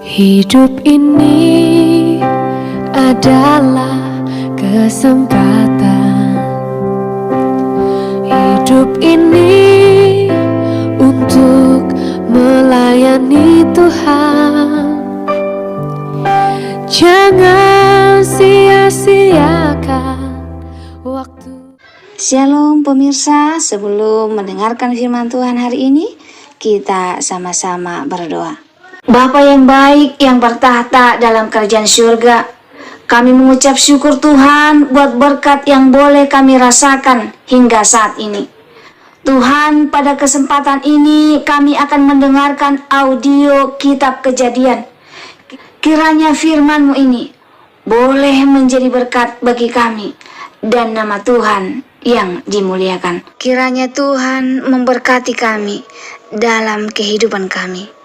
Hidup ini adalah kesempatan. Hidup ini untuk melayani Tuhan. Jangan sia-siakan waktu. Shalom pemirsa, sebelum mendengarkan firman Tuhan hari ini, kita sama-sama berdoa. Bapa yang baik yang bertahta dalam kerajaan surga, kami mengucap syukur Tuhan buat berkat yang boleh kami rasakan hingga saat ini. Tuhan, pada kesempatan ini kami akan mendengarkan audio kitab Kejadian. Kiranya firman-Mu ini boleh menjadi berkat bagi kami dan nama Tuhan yang dimuliakan. Kiranya Tuhan memberkati kami dalam kehidupan kami.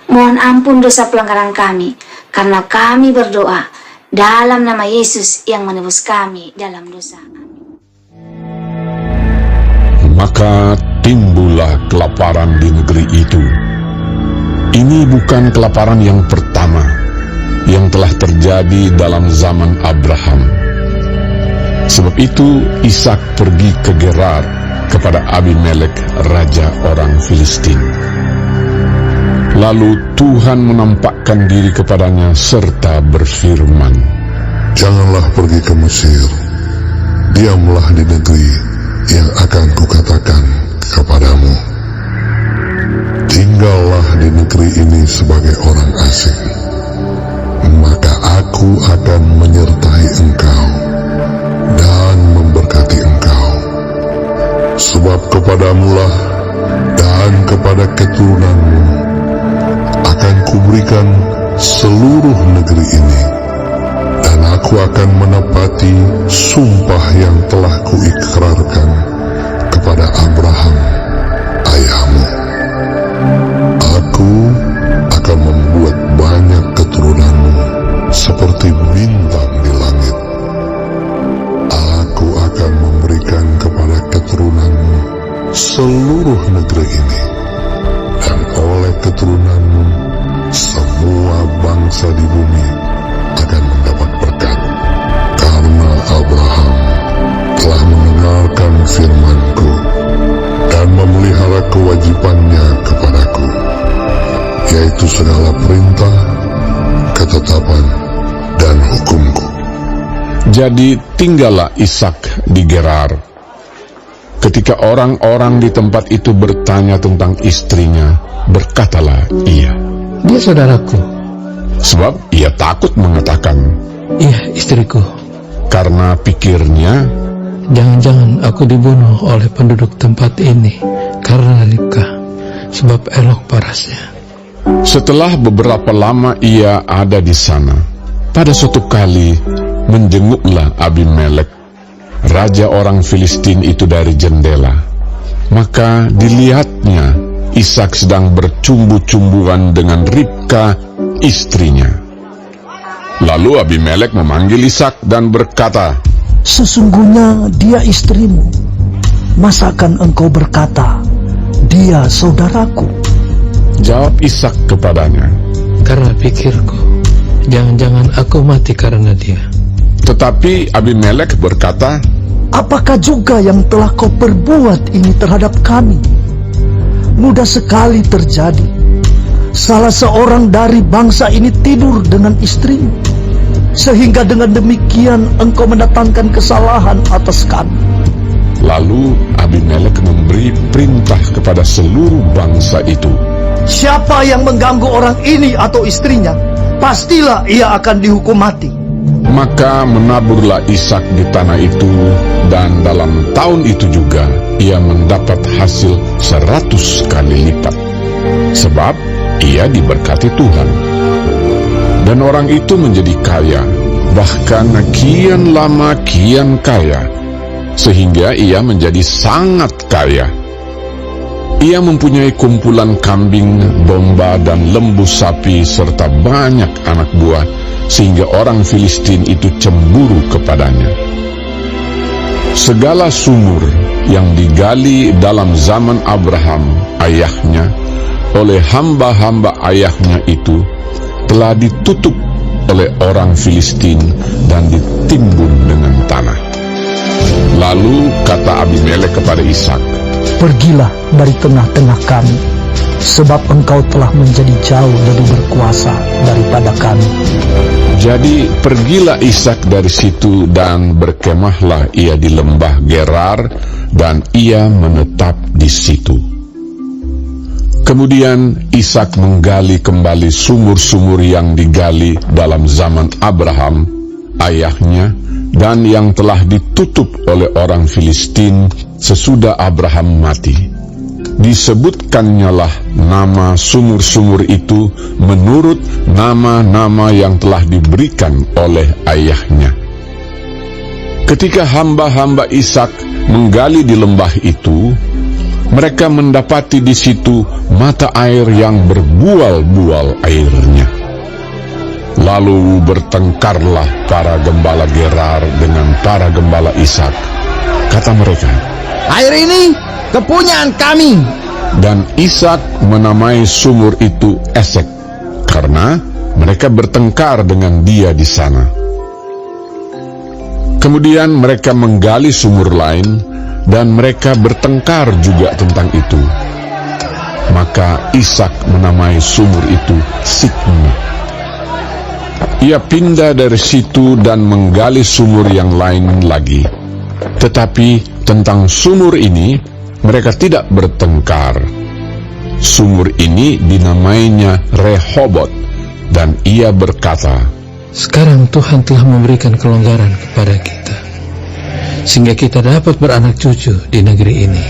Mohon ampun dosa pelanggaran kami, karena kami berdoa dalam nama Yesus yang menebus kami dalam dosa. Maka timbullah kelaparan di negeri itu. Ini bukan kelaparan yang pertama yang telah terjadi dalam zaman Abraham. Sebab itu Ishak pergi ke Gerar kepada Abimelek, raja orang Filistin. Lalu Tuhan menampakkan diri kepadanya serta berfirman, "Janganlah pergi ke Mesir, diamlah di negeri yang akan kukatakan kepadamu. Tinggallah di negeri ini sebagai orang asing, maka aku akan menyertai engkau dan memberkati engkau. Sebab kepadamulah dan kepada keturunanmu akan kuberikan seluruh negeri ini, dan aku akan menepati sumpah yang telah kuikrarkan kepada Abraham ayahmu. Aku akan membuat banyak keturunanmu seperti bintang di langit. Aku akan memberikan kepada keturunanmu seluruh negeri ini, dan oleh keturunanmu semua bangsa di bumi akan mendapat berkat, karena Abraham telah mendengarkan firman-Ku dan memelihara kewajibannya kepadaku, yaitu segala perintah, ketetapan, dan hukum-Ku." Jadi tinggallah Ishak di Gerar. Ketika orang-orang di tempat itu bertanya tentang istrinya, berkatalah ia, "Dia saudaraku." Sebab ia takut mengatakan, "Iya, istriku." karena pikirnya, Jangan-jangan aku dibunuh oleh penduduk tempat ini karena Ribka, sebab elok parasnya. setelah beberapa lama ia ada di sana, pada suatu kali menjenguklah Abimelek, raja orang Filistin itu dari jendela. Maka dilihatnya Ishak sedang bercumbu-cumbuan dengan Ribka, istrinya. Lalu Abimelek memanggil Ishak dan berkata, "Sesungguhnya dia istrimu. Masakan engkau berkata, dia saudaraku?" Jawab Ishak kepadanya, Karena pikirku, jangan-jangan aku mati karena dia. Tetapi Abimelek berkata, "Apakah juga yang telah kau perbuat ini terhadap kami? Mudah sekali terjadi. Salah seorang dari bangsa ini tidur dengan istrimu, sehingga dengan demikian engkau mendatangkan kesalahan atas kami." Lalu Abimelek memberi perintah kepada seluruh bangsa itu, "Siapa yang mengganggu orang ini atau istrinya, pastilah ia akan dihukum mati." Maka menaburlah Ishak di tanah itu, dan dalam tahun itu juga ia mendapat hasil 100 kali lipat, sebab ia diberkati Tuhan. Dan orang itu menjadi kaya, bahkan kian lama kian kaya, sehingga ia menjadi sangat kaya. Ia mempunyai kumpulan kambing, domba, dan lembu sapi, serta banyak anak buah, sehingga orang Filistin itu cemburu kepadanya. Segala sumur yang digali dalam zaman Abraham ayahnya oleh hamba-hamba ayahnya itu telah ditutup oleh orang Filistin dan ditimbun dengan tanah. Lalu kata Abimelek kepada Ishak, Pergilah dari tengah-tengah kami, sebab engkau telah menjadi jauh lebih berkuasa daripada kami. Jadi pergilah Ishak dari situ dan berkemahlah ia di lembah Gerar, dan ia menetap di situ. Kemudian Ishak menggali kembali sumur-sumur yang digali dalam zaman Abraham, ayahnya, dan yang telah ditutup oleh orang Filistin sesudah Abraham mati. Disebutkannya lah nama sumur-sumur itu menurut nama-nama yang telah diberikan oleh ayahnya. Ketika hamba-hamba Ishak menggali di lembah itu, mereka mendapati di situ mata air yang berbual-bual airnya. Lalu bertengkarlah para gembala Gerar dengan para gembala Ishak. Kata mereka, Air ini kepunyaan kami. dan Ishak menamai sumur itu Esek, karena mereka bertengkar dengan dia di sana. Kemudian mereka menggali sumur lain, dan mereka bertengkar juga tentang itu. Maka Ishak menamai sumur itu Sikma. Ia pindah dari situ dan menggali sumur yang lain lagi. Tetapi tentang sumur ini mereka tidak bertengkar. Sumur ini dinamainya Rehobot, dan ia berkata, Sekarang Tuhan telah memberikan kelonggaran kepada kita, sehingga kita dapat beranak cucu di negeri ini.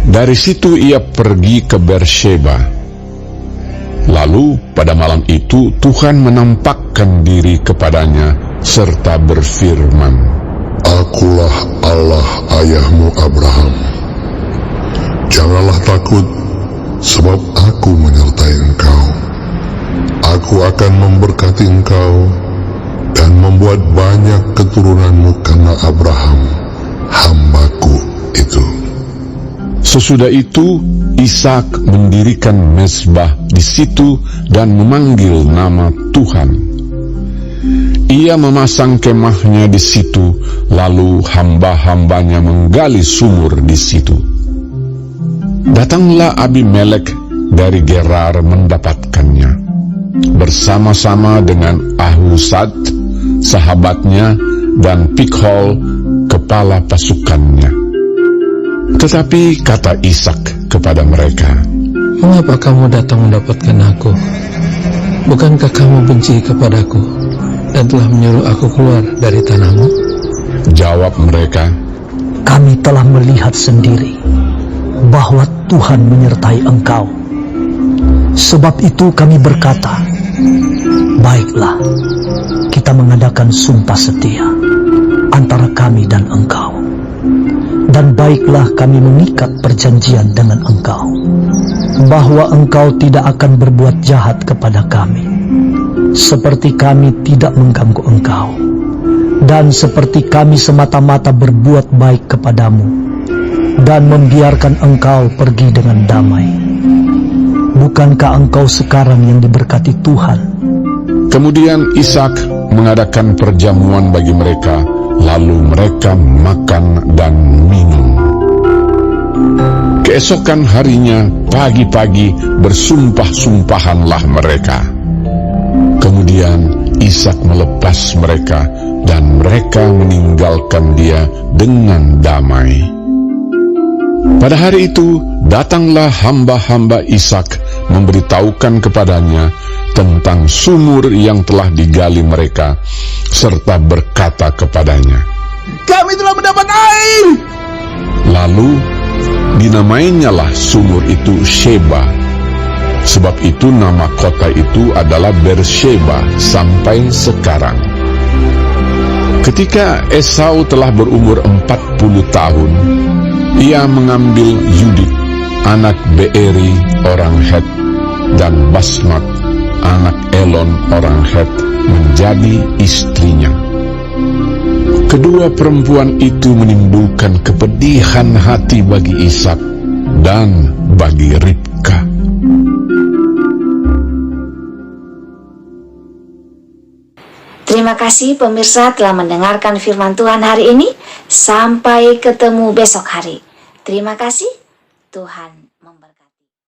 Dari situ ia pergi ke Beersheba. Lalu pada malam itu Tuhan menampakkan diri kepadanya serta berfirman, Akulah Allah ayahmu Abraham. Janganlah takut, sebab aku menyertai engkau. Aku akan memberkati engkau dan membuat banyak keturunanmu karena Abraham, hambaku itu. Sesudah itu Ishak mendirikan mezbah di situ dan memanggil nama Tuhan. Ia memasang kemahnya di situ, lalu hamba-hambanya menggali sumur di situ. Datanglah Abimelek dari Gerar mendapatkannya, bersama-sama dengan Ahuzat, sahabatnya, dan Pikhol, kepala pasukannya. Tetapi kata Ishak kepada mereka, Mengapa kamu datang mendapatkan aku? Bukankah kamu benci kepadaku dan telah menyuruh aku keluar dari tanahmu? Jawab mereka, Kami telah melihat sendiri bahwa Tuhan menyertai engkau. Sebab itu kami berkata, Baiklah, kita mengadakan sumpah setia antara kami dan engkau. Dan baiklah kami mengikat perjanjian dengan engkau, bahwa engkau tidak akan berbuat jahat kepada kami, seperti kami tidak mengganggu engkau, dan seperti kami semata-mata berbuat baik kepadamu, dan membiarkan engkau pergi dengan damai. Bukankah engkau sekarang yang diberkati Tuhan? Kemudian Ishak mengadakan perjamuan bagi mereka, lalu mereka makan dan minum. Keesokan harinya pagi-pagi bersumpah-sumpahanlah mereka. Kemudian Ishak melepas mereka, dan mereka meninggalkan dia dengan damai. Pada hari itu datanglah hamba-hamba Ishak memberitahukan kepadanya tentang sumur yang telah digali mereka, serta berkata kepadanya, Kami telah mendapat air. Lalu dinamainyalah sumur itu Sheba. Sebab itu nama kota itu adalah Beersheba sampai sekarang. Ketika Esau telah berumur 40 tahun, ia mengambil Yudit, anak Beeri orang Het, dan Basmat, anak Elon orang Het, menjadi istrinya. Kedua perempuan itu menimbulkan kepedihan hati bagi Ishak dan bagi Ribka. Terima kasih pemirsa telah mendengarkan firman Tuhan hari ini. Sampai ketemu besok hari. Terima kasih. Tuhan